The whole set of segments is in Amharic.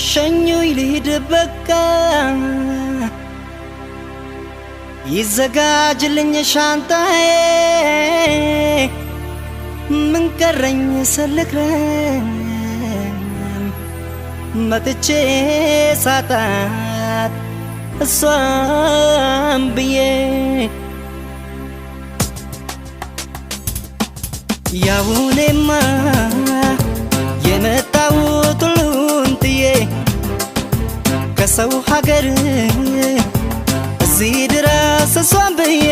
ሸኙኝ ልሂድ በቃ ይዘጋጅልኝ ሻንጣዬ ምን ቀረኝ ሰልክረኝ መጥቼ ሳጣት እሷም ብዬ ያውኔማ የመጣሁት ሁሉን ጥዬ ከሰው ሀገር እዚህ ድረስ እሷን ብዬ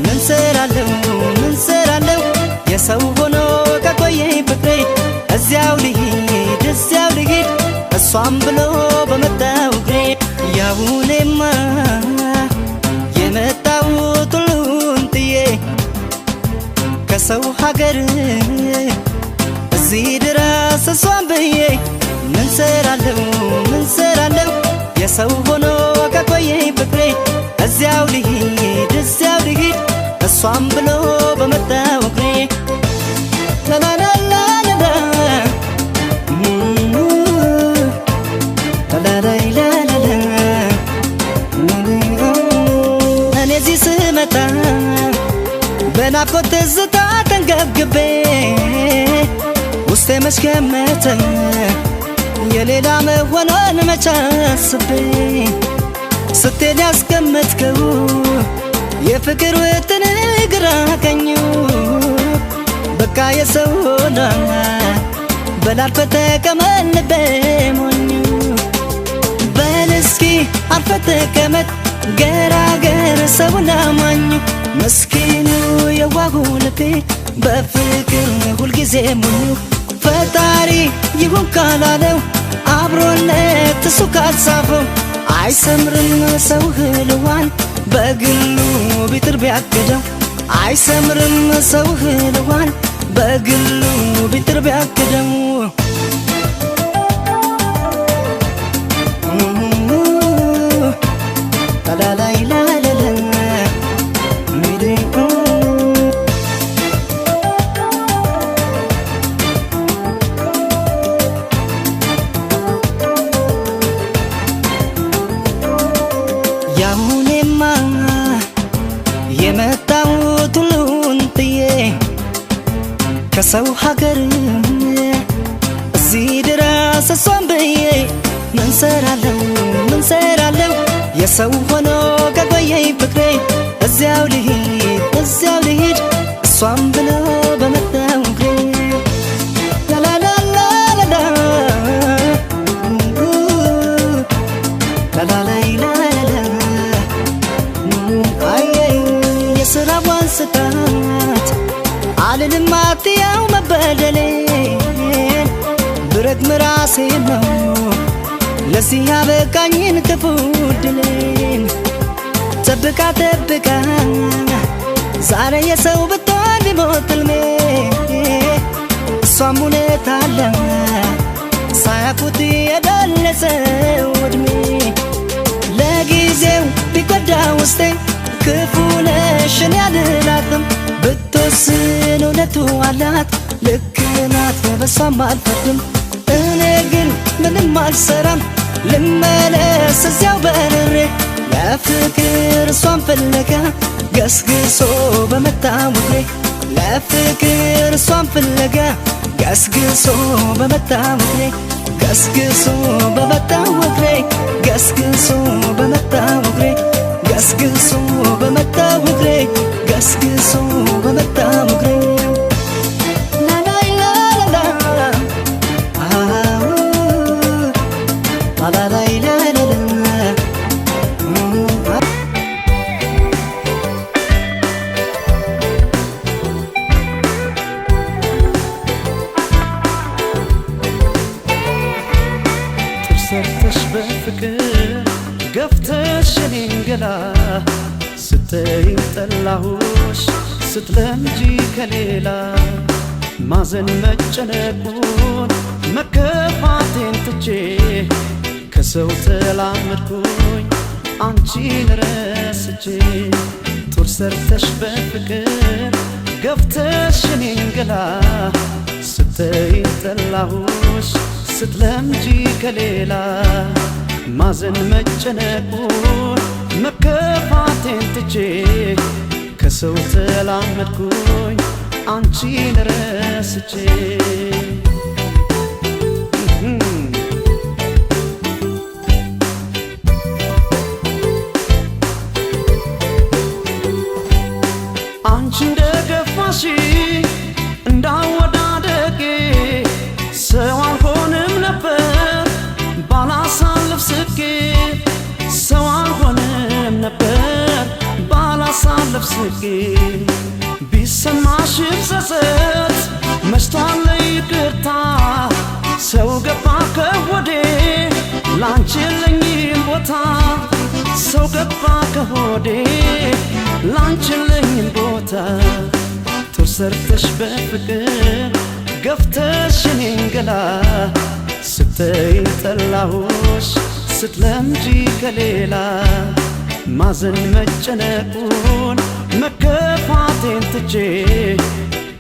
ምን ሰራለሁ የሰው ሆኖ ከቆየኝ ፍቅሬ እዚያው ልሂድ እሷን ብሎ በመጣው እግሬ ያውኔማ የመጣሁት ሁሉን ጥዬ ከሰው ሀገር እዚህ ድረስ እሷን ብዬ ምን ሰራለሁ የሰው ሆኖ ከቆየኝ ፍቅሬ እዚያው ልሂድ እሷን ብሎ በመጣው እግሬ እኔ እዚህ ስመጣ በናፍቆት ትዝታ ተንገብግቤ ውስጤ መስገመተ የሌላ መሆኗን መች አስቤ ስትሄድ ያስቀመጥከው የፍቅር ውጥን ግራ ቀኙ በቃ የሰው ሆና በላልፈ ተቀመጥ ልቤ ሞኙ በል እስኪ አርፈ ተቀመጥ ገራገር ሰውን አማኙ መስኪኑ የዋሁ ልቤ በፍቅር ሁልጊዜ ሙሉ ፈጣሪ ይሁን ካላለው አብሮነት እሱ ካልጻፈው አይሰምርም ሰው ህልዋን በግሉ ቢጥር ቢያቅደው አይሰምርም ሰው ህልዋን በግሉ ቢጥር ቢያቅደው ያሁኔማ የመጣሁት ሁሉን ጥዬ ከሰው ሀገር እዚህ ድረስ እሷን ብዬ ምን ሰራለሁ የሰው ሆኖ ከቆየኝ ፍቅሬ እዚያው ልሂድ እሷን ብሎ በመጣው እግሬ የስራዋን ስጣት አልልም አትያው መበደሌን ብረግም ራሴ ነው ለዚህ ያበቃኝን ክፉ ድሌን ጠብቃ ዛሬ የሰው ብትሆን ቢሞት ሕልሜ እሷም ሁኔታ አለ ሳያውቁት የደለሰው ዕድሜ ለጊዜው ቢጎዳ ውስጤ ክፉ ነሽን ያልላትም ብትወስን እውነቱ አላት ልክ ናት በሷም አልፈርድም እኔ ግን ምንም አልሰራም ልመለስ እዚያው በርሬ ለፍቅር እሷን ፍለጋ ገስግሶ በመጣው እግሬ ለፍቅር እሷን ፍለጋ ገስግሶ በመጣው እግሬ ገስግሶ በመጣው እግሬ ገስግሶ በመጣው እግሬ ገስግሶ በመጣው እግሬ ገስግሶ በመጣው እግሬ ሰርተሽ በፍቅር ገፍተሽ እኔን ገላ ስትይኝ ጠላሁሽ ስትለምጂ ከሌላ ማዘን መጨነቁን መከፋቴን ትቼ ከሰው ተላመድኩኝ አንቺን ረስቼ ጡር ሰርተሽ በፍቅር ገፍተሽ እኔን ገላ ስትይኝ ጠላሁሽ ስትለምጂ ከሌላ ማዘን መጨነቁን መከፋቴን ትቼ ከሰው ተላመድኩኝ አንቺን ረስቼ አንቺ እንደገፋሽ እንዳወዳደቄ ሰው አልሆንም ነበር ባላሳልፍ ስቄ ሰው አልሆንም ነበር ባላሳልፍ ስቄ ቢሰማሽም ጸጸት መሽቷል ይቅርታ ሰው ገባ ከሆዴ ላንቺ የለኝም ቦታ ሰው ገባ ከሆዴ ላንቺ የለኝም ቦታ ጡር ሰርተሽ በፍቅር ገፍተሽ እኔን ገላ ስትይኝ ጠላሁሽ ስትለምጂ ከሌላ ማዘን መጨነቁን መከፋቴን ትቼ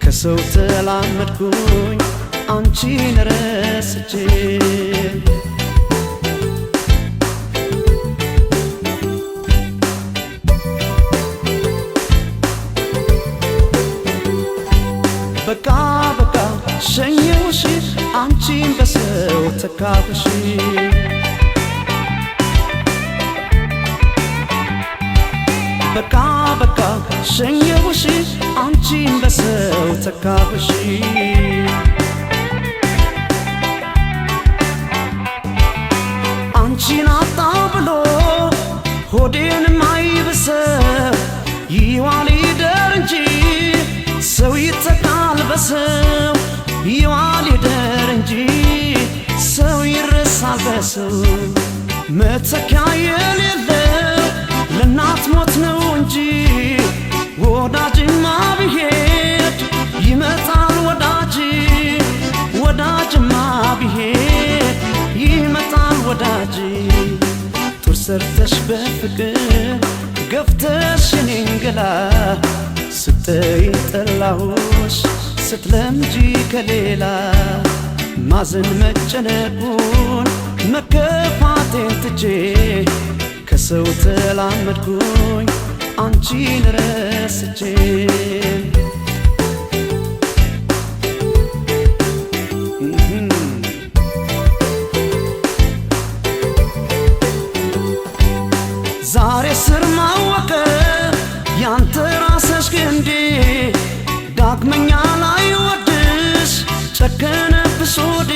ከሰው ተላመድኩኝ አንቺን ረስቼ በቃ በቃ ሸኘሁሽ አንቺን በሰው ተካሁሽ በቃ በቃ ሸኘሁሽ አንቺን በሰው ተካሁሽ አንቺን አጣው ብሎ ሆዴን ማይብሰው ይዋል ይደር እንጂ ሰው ይተካል በሰው ይዋል ይደር እንጂ ሰው ይረሳል በሰው መተኪያ የሌለው ለእናት ሞት ነው እንጂ ወዳጅማ ቢሄድ ይመጣል ወዳጅ ወዳጅማ ቢሄድ ይመጣል ወዳጅ ጡር ሰርተሽ በፍቅር ገፍተሽ እኔን ገላ ስትይኝ ጠላሁሽ ስትለምጂ ከሌላ ማዘን መጨነቁን መከፋቴን ትቼ ከሰው ተላመድኩኝ አንቺን ረስቼ ዛሬ ስር ማወቀ ያንተ ራስሽ ግንዴ ዳግመኛ ላይ ወድሽ ጨከነብሽ ሆዴ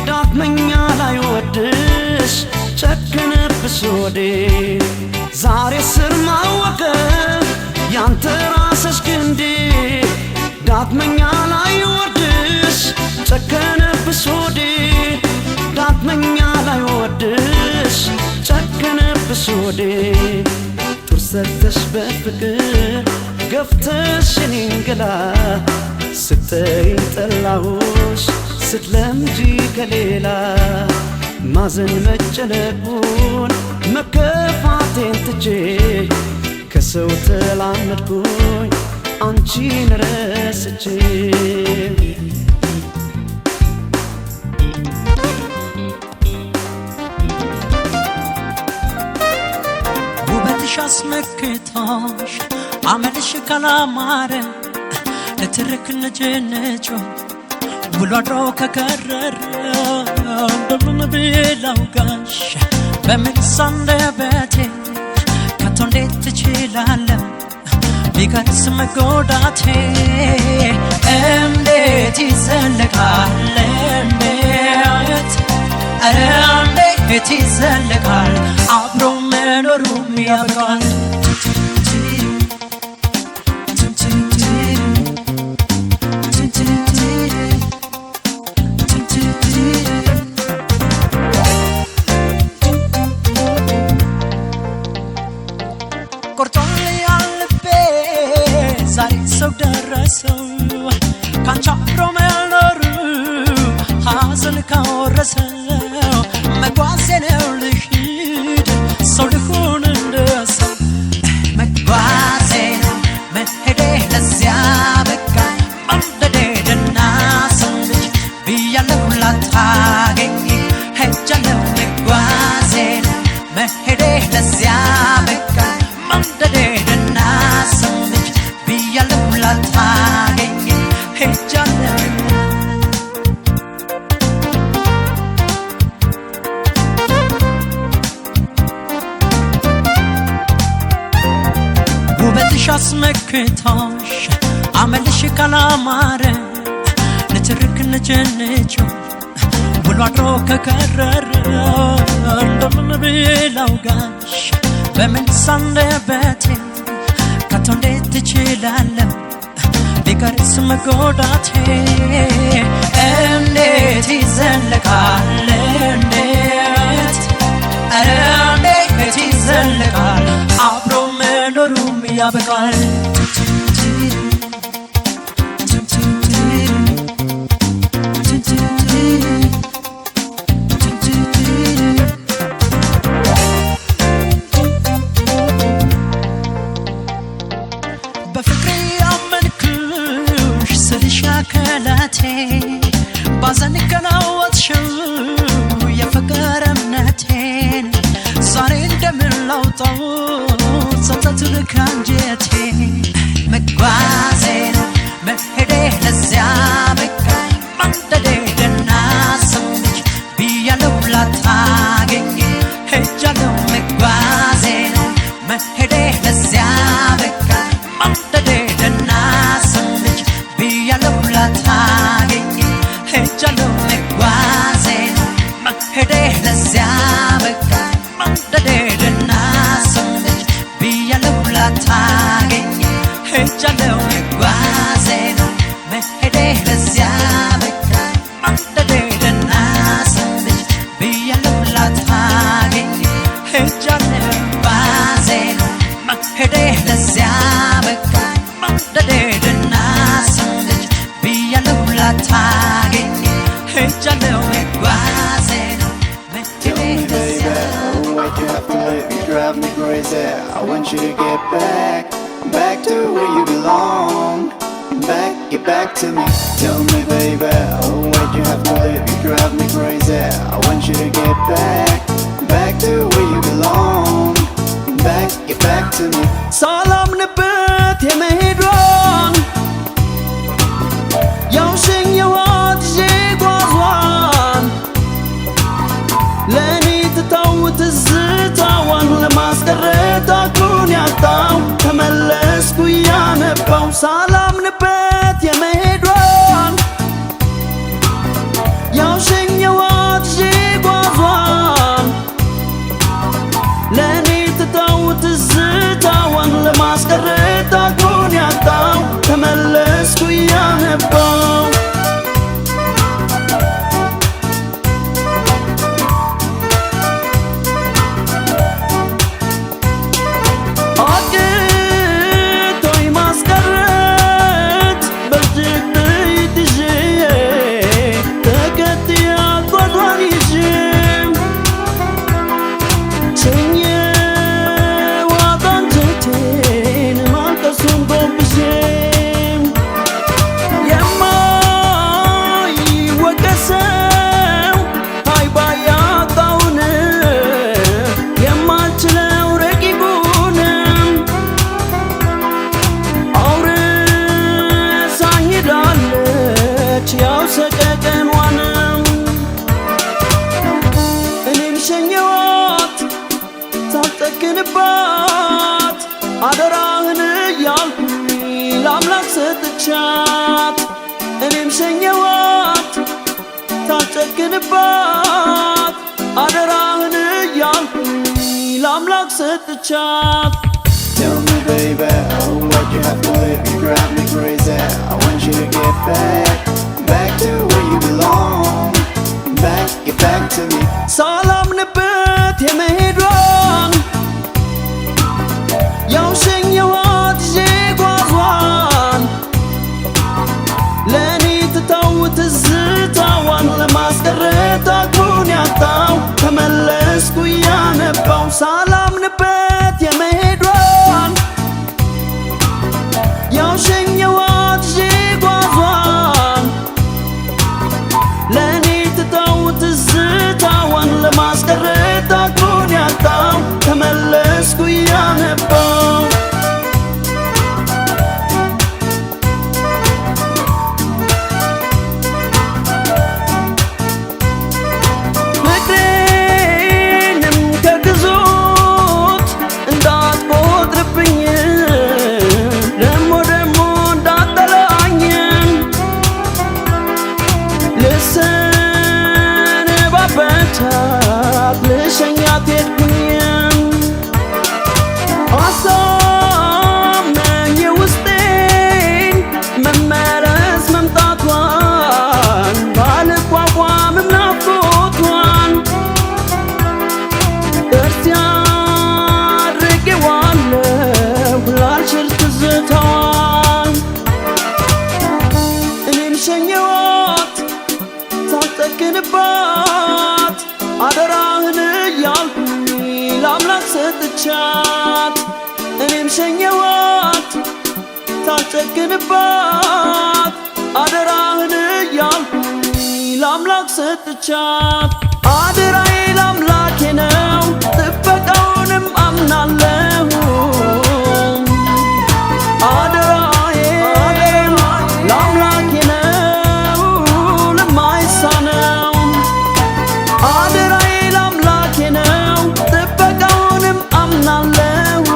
ዳግመኛ ላይ ወድሽ ጨከነብሽ ሆዴ ዛሬ ስር ማወቀ ያንተ ራስሽ ግንዴ ዳግመኛ ላይ ወድሽ ጨከነብሽ ሆዴ ዳግመኛ ላይ ወድሽ ጨከነብሽ ሆዴ ጡር ሰርተሽ በፍቅር ገፍተሽ እኔን ገላ ስትይኝ ጠላሁሽ ስትለምጂ ከሌላ ማዘን መጨነቁን መከፋቴን ትቼ ከሰው ተላመድኩኝ አንቺን ረስቼ ውበትሽ አስመክቶሽ አመልሽ ካላማረ ለትርክ ልጅነቾ ውሎ አድሮ ከከረረ እንደምን ብዬ ላውጋሽ በምንስ አንደበቴ ከቶ እንዴት ትችላለሁ ቢቀርስ መጎዳቴ እንዴት ይዘለቃል እንዴት ኧረ እንዴት ይዘለቃል አብሮ መኖሩም ያበቃል ሰው ካንቺ አብሮ መኖሩ ሐዘን ካወረሰው መጓዜ ነው ልሂድ ሰው ልሁን እንደሰው ለዚያ በቃ መንደዴ ደናሰምች ብያለሁ ላታገኝ ሄጃለሁ ውበትሽ አስመክቶሽ አመልሽ ካላማረ ንትርክ ንጭንጭው ውሎ አድሮ ከከረረ እንደምን ብለው ጋሽ በምን ሳንደበቴ ከቶ እንዴት ትችላለሁ ቢቀርስ መጎዳቴ እንዴት ይዘለቃል እንዴት ይዘለቃል አብሮ መኖሩም ያበቃል ባዘን ከናወጥሽው የፍቅር እምነቴን ዛሬ እንደምላውጣው ጸጸቱን ከአንጀቴ መጓዜ ነው መሄዴ ለዚያ በቃ መንደዴ ደናሰምች ብያለሁ ላታገኝ ሄጃለሁ መጓዜ ነው መሄዴ ለዚያ በቃ መንደዴ ደናሰምች ብያለሁ ላታገኝ ሄጃለሁ መጓዜ ነው መሄዴ ለዚያ በቃ መንደዴ ደናሰምች ብያለሁ ላታገኝ ሄጃለሁ መጓዜ ነው መሄዴ ለዚያ በቃ መንደዴ ደናሰምች ብያለሁ ላታገኝ ሄጃለሁ መጓዜ ነው መሄዴ ለዚያ በቃ መንደዴ ደናሰምች ብያለሁ ላታገኝ ሄጃለሁ መጓዜ ነው መሄዴ ለዚያ Why'd you have to leave? You drive me crazy. I want you to get back to where you belong. Get back to me. Tell me, baby, why'd you have to leave? You drive me crazy. I want you to get back to where you belong. Get back to me. ሳላምንበት የመሄዷን ያውሸኘኋት ጓዟን ለእኔ ትታው ትዝታዋን ለማስቀረት አቅሉን ያጣው ተመለስኩ እያነባው ሳላምንበት የመሄዷን ያውሸኘኋት ጓዟን ለእኔ ትታው ትዝታዋን ለማስቀረት አቅሉን ያጣው ተመለስኩ እያነባው አቅቶኝ ማስቀረት በእጅግ ጥይት ይዤ ተከትያት ጓዟን ይዤ ሸኘኋት አንጀቴን ማልቀሱን ጎብዤ የማይወቀሰው ሃይባ ያጣውን የማልችለው ረቂቁን አውርሳኝ ሄዳለች ያው ሰቀቀኗንም እኔም ሸኘኋት ሳልጠግንባት አደራህን እያልኩኝ ለአምላክ ሰጥቻት እኔም ሸኘኋት ሳልጨክንባት አደራህን እያልኩኝ ለአምላክ ሰጥቻት Tell me, baby, why'd you have to leave? You drive me crazy. I want you to get back to where you belong. Get back to me. ሳላምንበት የመሄዷን ያውሸኘኋት ጓዟን ለእኔ ትታው ትዝታዋን ለማስቀረት አቅሉን ያጣው ተመለስኩ እያነባው ሳላምንበት የመሄዷን ያውሸኘኋት ጓዟን ለእኔ ትታው ትዝታዋን ለማስቀረት አቅሉን ያጣው ሰጥቻት እኔም ሸኘዋት ታጨክንባት አደራህን እያልኩኝ ለአምላክ ሰጥቻት አደራዬ ለአምላኬ ነው ጥበቃውንም አምናለሁ አደራዬ ለአምላኬ ነው ለማይሳነው አደራዬ ለአምላኬ ነው ጥበቃውንም አምናለሁ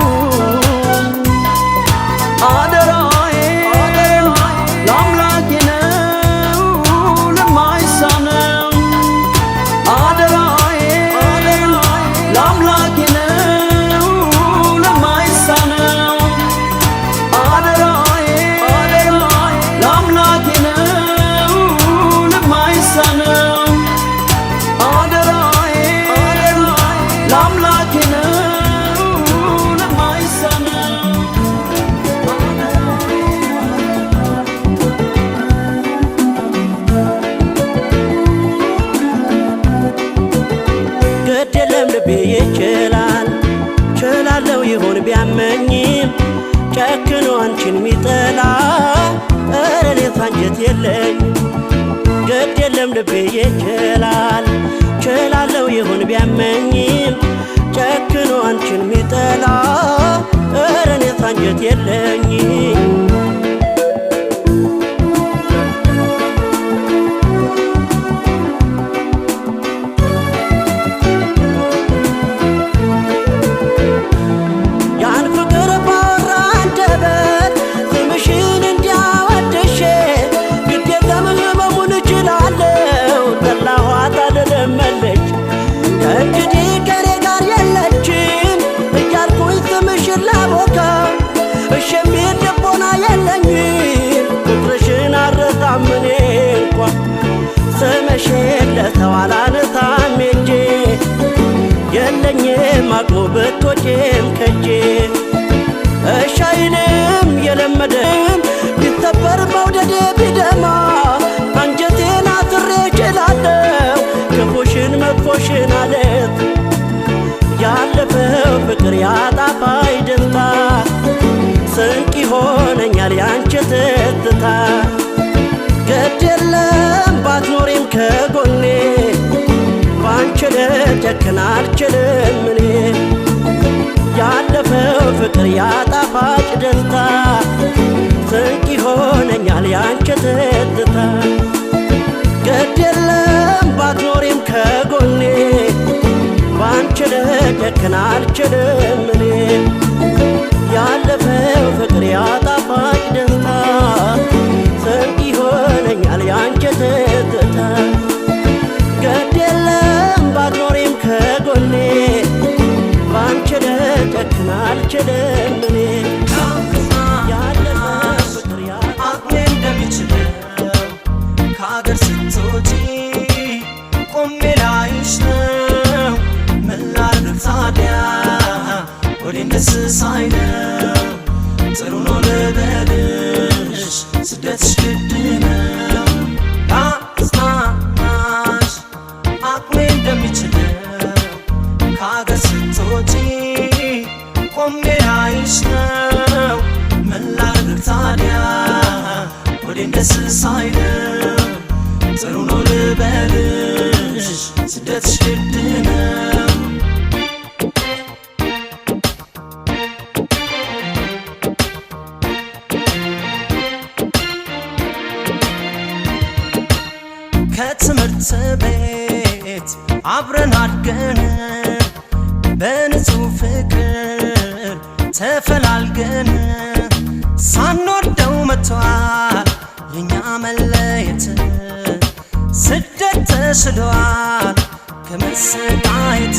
አደራዬ ለአምላኬ ነው ለማይሳነው አደራዬ ለአምላኬ ነው ለማይሳነው አደራዬ ለአምላኬ ነው ለማይሳነው አደራዬ ለአምላኬ ነው ለማይሳነው ግድ የለም ልቤ ይችላል ችላለው ይሆን ቢያመኝም ጨክኖ አንቺን ሚጠላ ኧረ እኔስ አንጀት የለኝ ግድ የለም ልቤ ይችላል ችላለው ይሆን ቢያመኝም ጨክኖ አንቺን ሚጠላ ኧረ እኔስ አንጀት የለኝም ያን ፍቅር ባወራ አንደበት ስምሽን እንዲያወድሼ ግድ የለም ህመሙን እችላለሁ ጠላኋት አልለመለች ከእንግዲህ ከኔ ጋር የለችም እያልኩኝ ስምሽን ላቦካ እሺ የሚል ልቦና የለኝም ቁጥርሽን አልረሳም እኔ እንኳ ስምሽን ለሰው አላነሳም ሄጄ የለኝም አቅሙ ብትወጪም ከጄ እሺ አይልም የለመደም ቢሰበር መውደዴ ቢደማ አንጀቴን አስሬ እችላለሁ ክፉሽን መጥፎሽን አለት ያለፈው ፍቅር ያጣፋይ ደስታ ስንቅ ይሆነኛል ያንቺ ትዝታ ግድ የለም ባትኖሪም ከጎኔ ባንቺ ልጨክን አልችልም እኔ ያለፈው ፍቅር ያጣፋጭ ደስታ ስንቅ ይሆነኛል ያንቺ ትዝታ ግድ የለም ባትኖሪም ከጎኔ ባንቺ ልጨክን አልችልም እኔ ያለፈው ፍቅር ያጣፋጭ ደስታ ስንቅ ይሆነኛል ያንቺ ትዝታ ግድ የለም ባትኖሪም ከጎኔ ባንቺ ልጨክን አልችልም እኔ ያለፈው ፍቅር አቅሜ እንደሚችለው ከአገር ስትወጪ ቆሜ ላይሽ ነው ምን ላድርግ ታዲያ ወዴን ደስ ሳይለው ጥሩ ነው ልበልሽ ስደትሽ ግድ ነው ላጽናናሽ አቅሜ እንደሚችለው ከአገር ስትወጪ ቆሜ ላይሽ ነው ምን ላድርግ ታዲያ ወዴን ደስ ሳይለው ጥሩ ነው ልበልሽ ስደትሽ ግድ ነው ከትምህርት ቤት አብረን አድገን በንጹህ ፍቅር ተፈላልገን ሳንወደው መጥቷል የኛ መለየት ስደት ተስሏል ከመሰቃየት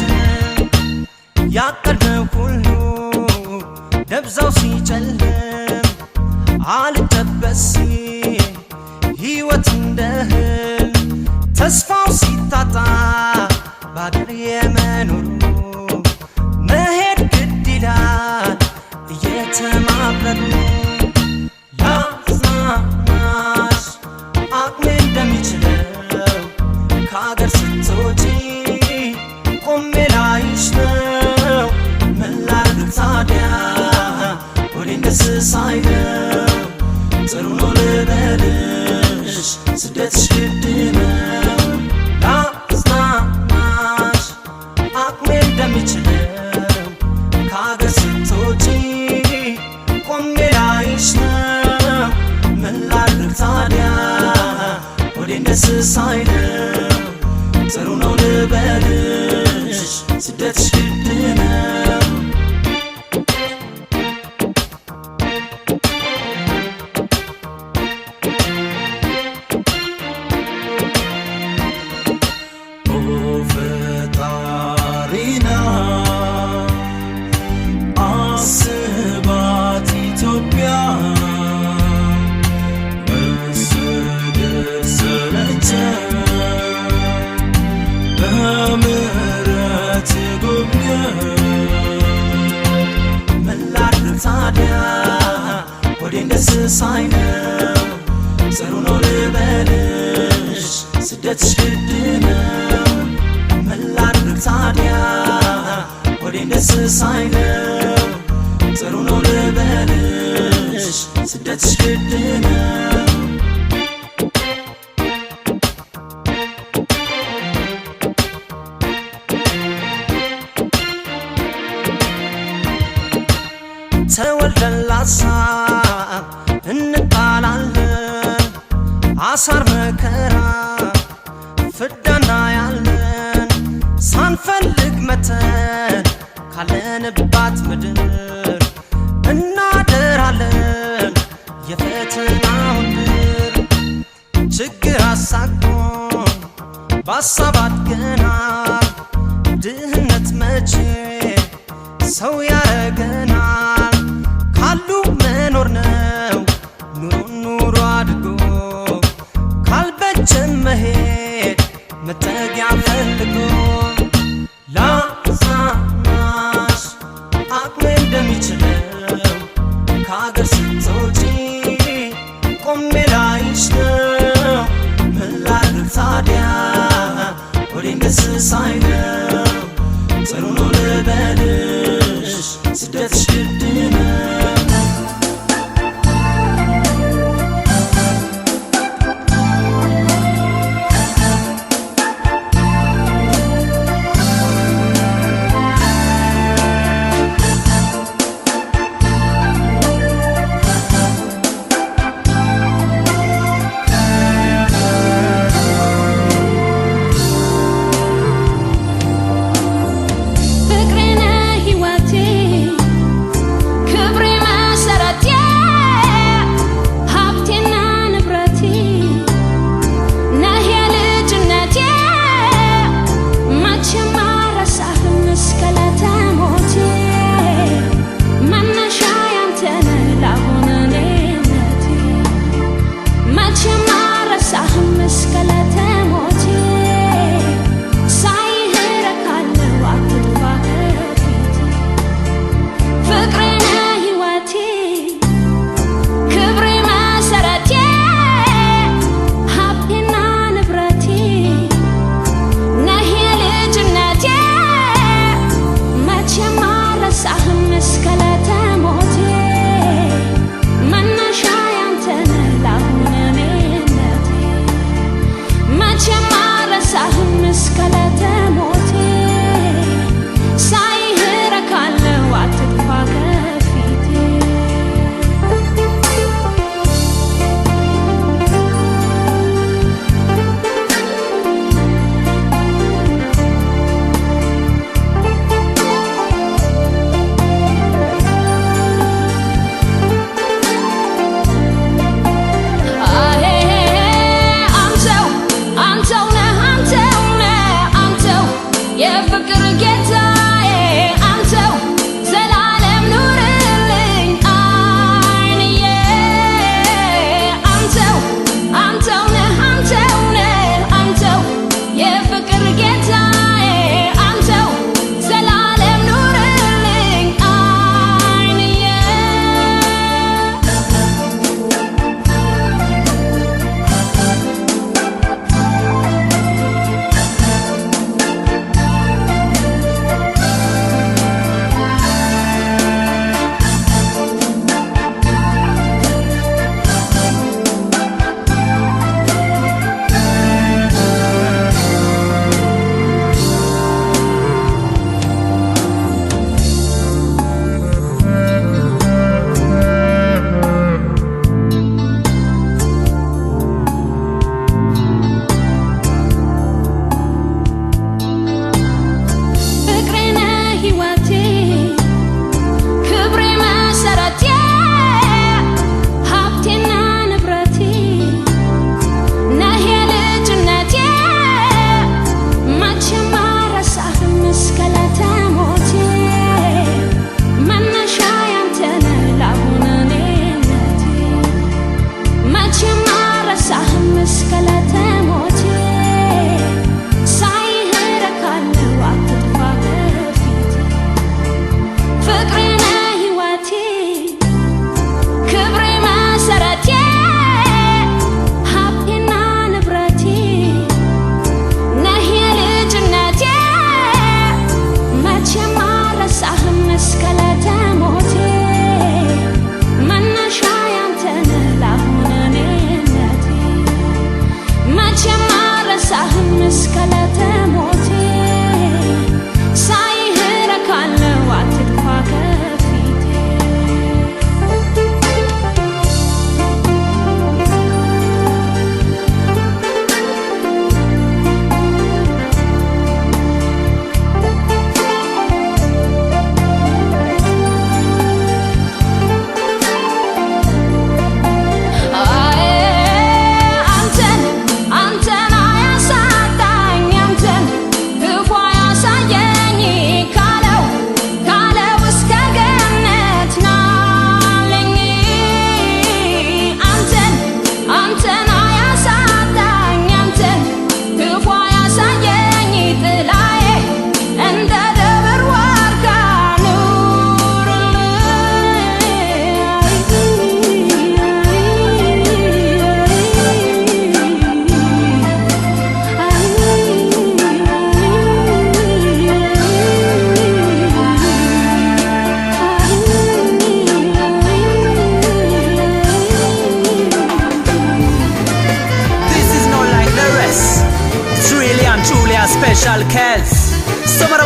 ያቀድነው ሁሉ ደብዛው ሲጨልም አልጠበስ ሕይወት እንደ ህልም ተስፋው ሲታጣ ባድር የመኖሩ መሄድ ግድ ይላል እየተማረሩ ያጽናናሽ አቅሜ እንደሚችለው ከአገር ስትወጪ ቆሜ ላይሽ ነው ስደትሽ ግድ ነው ላጽናናሽ አቅሜ እንደሚችለው ከአገር ስትወጪ ቆሜ ላይሽ ነው ምን ላድርግ ታዲያ ሆዴን ደስ ሳይለው ጥሩ ነው ልበልሽ ስደትሽ ግድ ነው ፈጣሪና አስባት ኢትዮጵያ መሰደድ ሰለቸን በምህረት ጎብኘን ምን ላድርግ ታዲያ ሆዴን ደስ ሳይለው ጥሩ ነው ልበልሽ ስደትሽ ግድ ነው ምን ላድርግ ታዲያ ሆዴን ደስ ሳይለው ጥሩ ነው ልበልሽ ስደትሽ ግድ ነው ተወልደን ላሳብ እንጣላለን አሳር መከራ ፍዳና ያለን ሳንፈልግ መተን ካለንባት ምድር እናደራለን የፈተናውን ድር ችግር አሳቅቶን በሀሳብ አድገናል ድህነት መቼ ሰው ያረገናል ካሉ መኖር ነው ኑሮን ኑሮ አድጎ ካልበጀን መሄድ መጠጊያ ፈልጎ ላጽናናሽ አቅሜ እንደሚችለው ከአገር ስትወጪ ቆሜ ላይሽ ነው ምን ላድርግ ታዲያ ሆዴን ደስ ሳይለው ጥሩ ነው ልበልሽ ስደትሽ ግድ ነው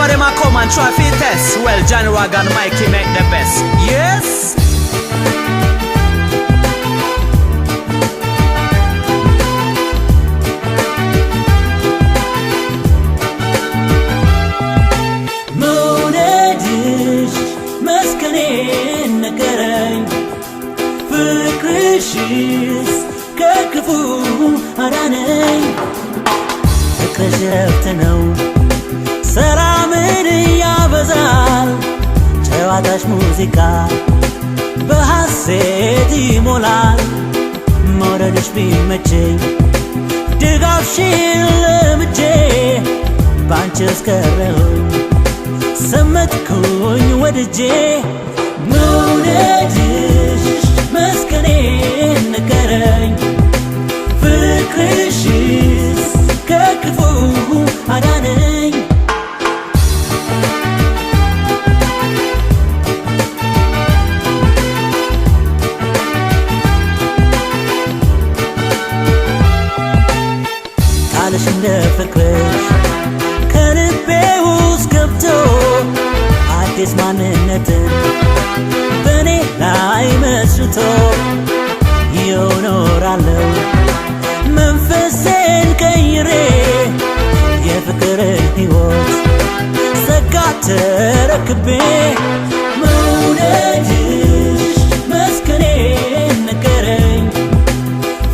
Everybody ma come and try fit test. Well, Johnny Wagon Mikey make the best. Yes. መውደድሽ መስከኔ ነገረኝ ፍቅርሽስ ከክፉ አዳነኝ ፍቅርሽ ረፍት ነው ሰላምን ያበዛል ጨዋታሽ ሙዚቃ በሐሴት ይሞላል መውደድሽ ቢመቸኝ ድጋፍሽን ለምጄ ባንቺ እስከረሁኝ ሰመጥኩኝ ወድጄ መውደድሽ መስከኔ ነገረኝ ፍቅርሽስ ከክፉ አዳነኝ ቃልሽ እንደ ፍቅርሽ ከልቤ ውስጥ ገብቶ አዲስ ማንነትን በእኔ ላይ መስርቶ ይኸው እኖራለሁ መንፈሴን ቀይሬ የፍቅርን ሕይወት ጸጋ ተረክቤ መውደድሽ መስከኔ ነገረኝ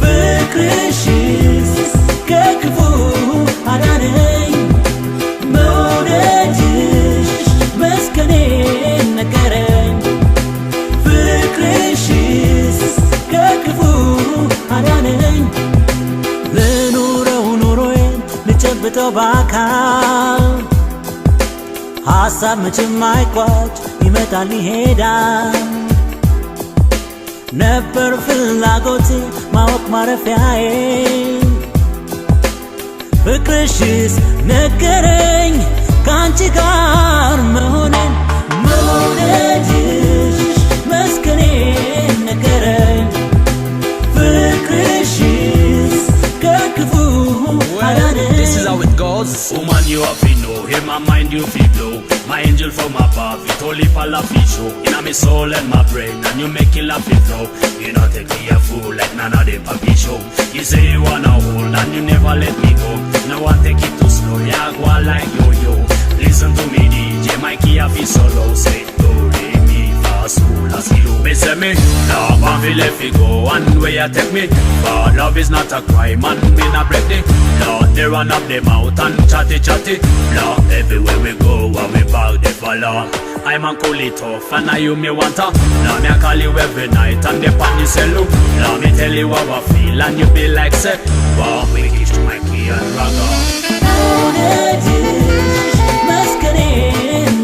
ፍቅርሽስ ከክፉ አዳነኝ መውደድሽ መስከኔ ነገረኝ ፍቅርሽስ ከክፉ አዳነኝ ልኑረው ኑሮዬን ልጨብጠው በአካል ሐሳብ መቼም አይቋጭ ይመጣል ይሄዳል ነበር ፍላጎቴ ማወቅ ማረፊያዬ ፍቅርሽስ ነገረኝ ከአንቺ ጋር መሆኔን መውደድሽ መስከኔ ነገረኝ ፍቅርሽስ ከክፉ አዳነኝ This is how it goes. Woman, you have to know, hear my mind, you feel blow. My angel from above, it only fall off each show. In my soul and my brain, and you make it laugh it flow. You not take me a fool like none of the puppy show. You say you wanna hold, and you never let me go. No one take it too slow, yeah, go on like yo-yo. Listen to me, DJ, Mikey, I feel solo. Say, do, re, mi, fa, sol, la, si, do. Me say me, love, and feel if you go, and where you take me. But love is not a crime, and me not break the law. They run up the mouth and chatty. Law, everywhere we go, and we bow the follow. I'm a cool it off, and now you me want to. Now me I call you every night, and the pan you say look. Now me tell you how I feel, and you be like say, wow, we kiss to my key and ragga. መውደድሽ መስከኔ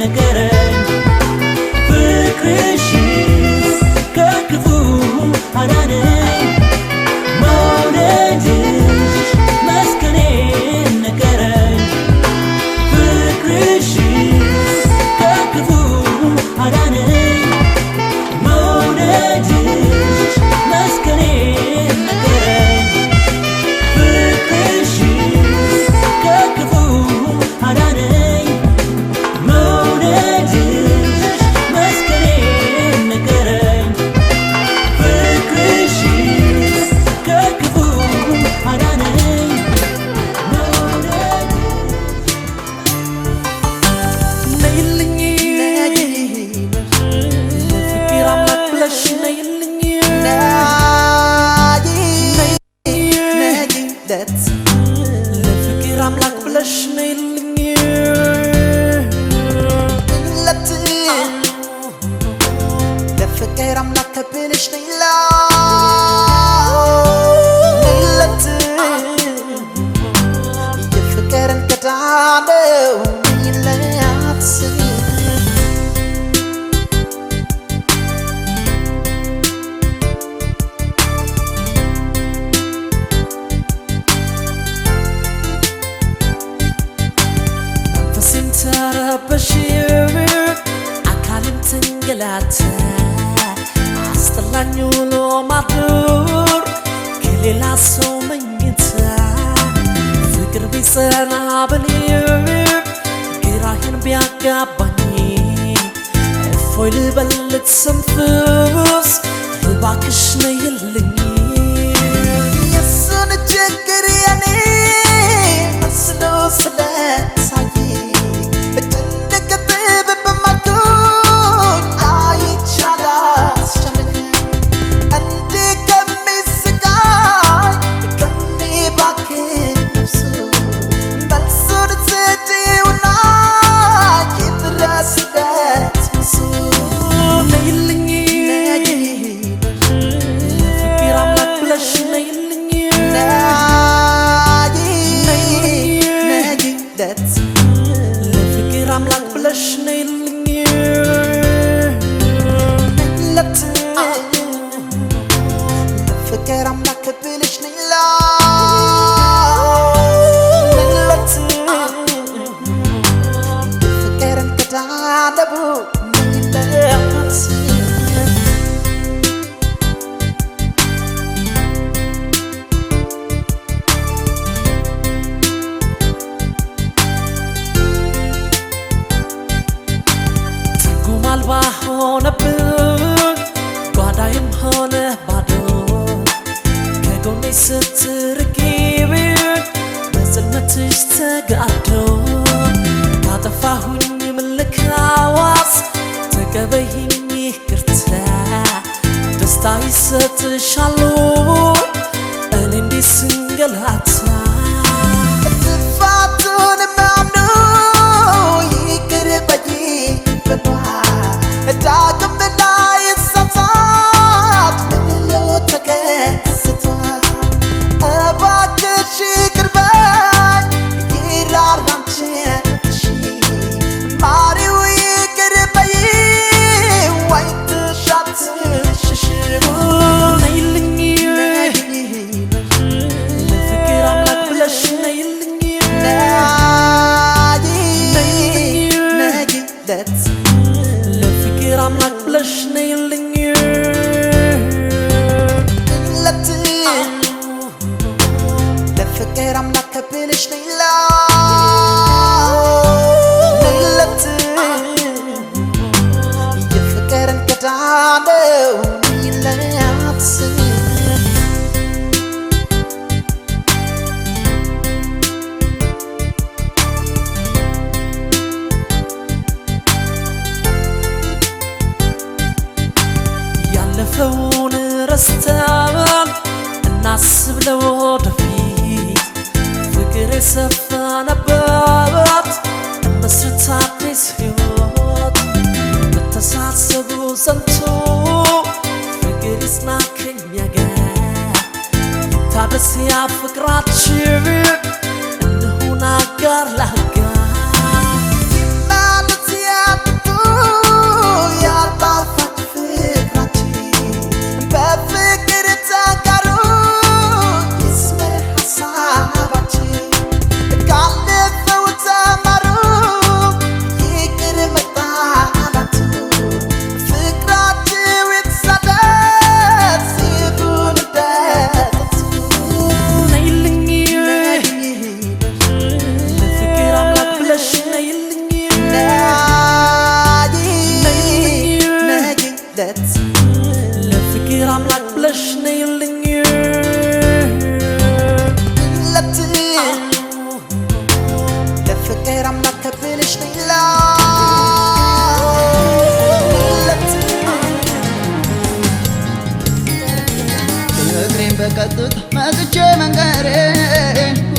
ነገረኝ ፍቅርሽስ ከክፉ አዳነኝ መውደድሽ መስከኔ ነገረኝ ፍቅርሽስ ከክፉ አዳነኝ መውደድሽ መስከኔ ነገረኝ ፍቅርሽስ ከክፉ አዳነኝ መውደድሽ መስከኔ ነገረኝ ፍቅርሽስ ከክፉ አዳነኝ ነይልኝ ለፍቅር አምላክ ብለሽ ነይልኝ ለፍቅር አምላክ ብለሽ ነይልኝ ለፍቅር አምላክ ብለሽ ነይለት የፍቅርን ቀዳለው ነይለት መንፈሴም ተረበሽ አካሌም ተንገላታ አስጠላኝ ውሎ ማደር ከሌላ ሰው መኝታ ፍቅር ቢጸና በልብ ግራዬን ቢያጋባኝ እፎይ ልበል ልትሰንፍስ እባክሽ ነይልኝ የሱን ችግር የኔ መስሎ ስለታየኝ ለፍቅር አምላክ ብለሽ ነይልኝ ለፍቅር አምላክ ብለሽ ነይለት ፍቅርን ከዳለቡ ነይለት አልባ ሆነብኝ ጓዳዬም ሆነ ባዶ ከጎኔ ስትርቂ በጽልመትሽ ተጋዶ ካጠፋሁኝ ምን ልካዋስ ተቀበይኝ ይቅርታ ደስታ ይሰጥሻሉ እኔ እንዲህ ስንገላታ ጥፋቱን ማምኖ ይቅር በይኝ ዳግም እንዳይሳሳት ምንለው ተከስቷል እባክሽ ይቅር በይኝ ይራራምችሽ ማሪው ይቅር በይኝ ወይ ትሻትሽሽ ነይልኝ ለፍቅር አምላክ ብለሽ ነይልኝ ነይለት ለፍቅር አምላክ ብለሽ ነይልኝ ለፍቅር አምላክ ብለሽ ነይለት የፍቅርን ገዳለው ነይለት ያለፈውን ረስተን እናስብ ለወደፊት ፍቅር የሰፈነበት እንመስርት አዲስ ሕይወት መተሳሰቡ ጸንቶ ፍቅር ይጽና ከኛ ጋር ይታደስ ያ ፍቅራችን እንሁን አጋር ለአጋር ይመለስ ያጥቶ ያልጣፋ በፍቅር ተጋሩ ይስመር ሐሳባችን ካለፈው ተማሩ ይቅር መባባቱ ፍቅራችሁ ይትሳደስ ይሁን ደስ ነይልኝ ለፍቅር አምላክ ብለሽ ነይልኝ ነይለት ለፍቅር አምላክ ብለሽ ነይልኝ ለፍቅር አምላክ ብለሽ ነይለት እግሬን በቀጥታ መጥቼ መንገሬ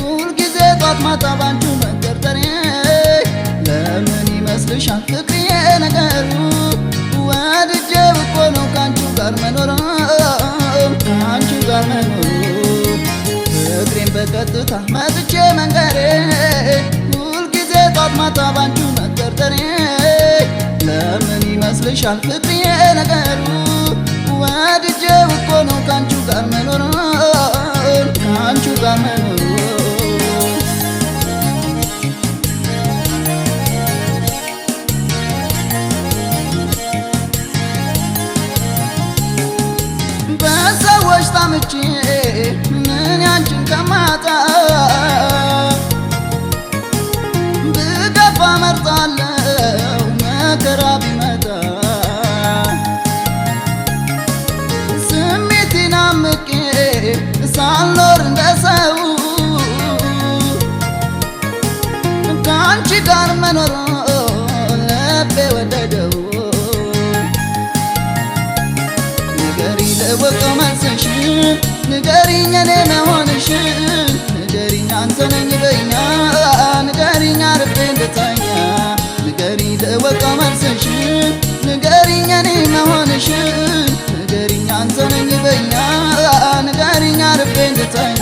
ሁልጊዜ ጧት ማታ ባንቹ መንገርጠሬ ለምን ይመስልሻል ፍቅርዬ ነገሩ ወድጄው እኮ ነው ካንቺ ጋር መኖር ካንቺ ጋር መኖር እግሬን በቀጥታ መጥቼ መንገሬ ሁልጊዜ ጧት ማታ ባንቹ መንገርጠሬ ለምን ይመስልሻል ፍቅርዬ ነገሩ ወድጄው እኮ ነው ካንቺ ጋር መኖር ካንቺ ጋር መኖር በሰዎች ታምቼ ምን ያንቺን ከማጣ ብገፋ መርጣለሁ ልቤ ወደደው ንገሪኝ ለወቀው መልስሽን ንገሪኝ እኔ መሆንሽን ንገሪኝ አንተ ነኝ በኛ ንገሪኝ አርፌ እንድተኛ ንገሪኝ ለወቀው መልስሽን ንገሪኝ እኔ መሆንሽን ንገሪኝ አንተ ነኝ በኛ ንገሪኝ አርፌ እንድተኛ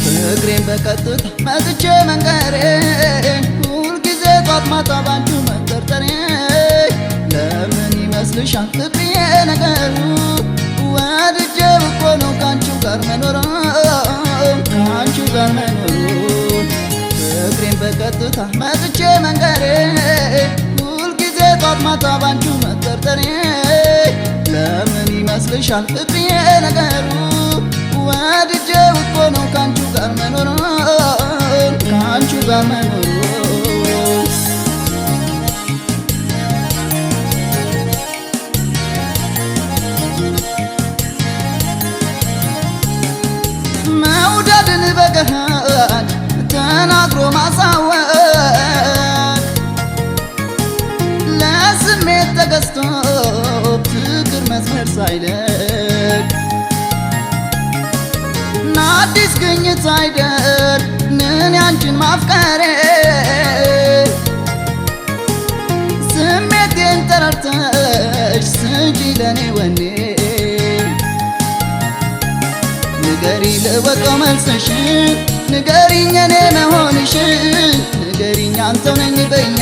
ፍቅሬን በቀጥታ መጥቼ መንገሬ ሁልጊዜ ጧት ማታ ባንቺ መጠርጠሬ ለምን ይመስልሻል ፍቅሬ ነገሩ ወድጄው እኮ ነው ካንቺው ጋር መኖር ካንቺው ጋር መኖር ፍቅሬን በቀጥታ መጥቼ መንገሬ ሁልጊዜ ጧት ማታ ባንቺ መጠርጠሬ ለምን ይመስልሻል ፍቅሬ ነገሩ ወድጄው እኮ ነው ካንቺ ጋር መኖር ካንቺ ጋር መኖር መውደድን በገሃድ ተናግሮ ማሳወቅ ለስሜት ተገዝቶ ፍቅር መስመር ሳይለቅ አዲስ ግኝት አይደል ምን ያንቺን ማፍቀሬ ስሜቴን ተረድተሽ ስጪ ለኔ ወኔ ንገሪኝ ልወቀው መልስሽን ንገሪኝ እኔ መሆንሽን ንገሪኝ አንተው ነኝ በኛ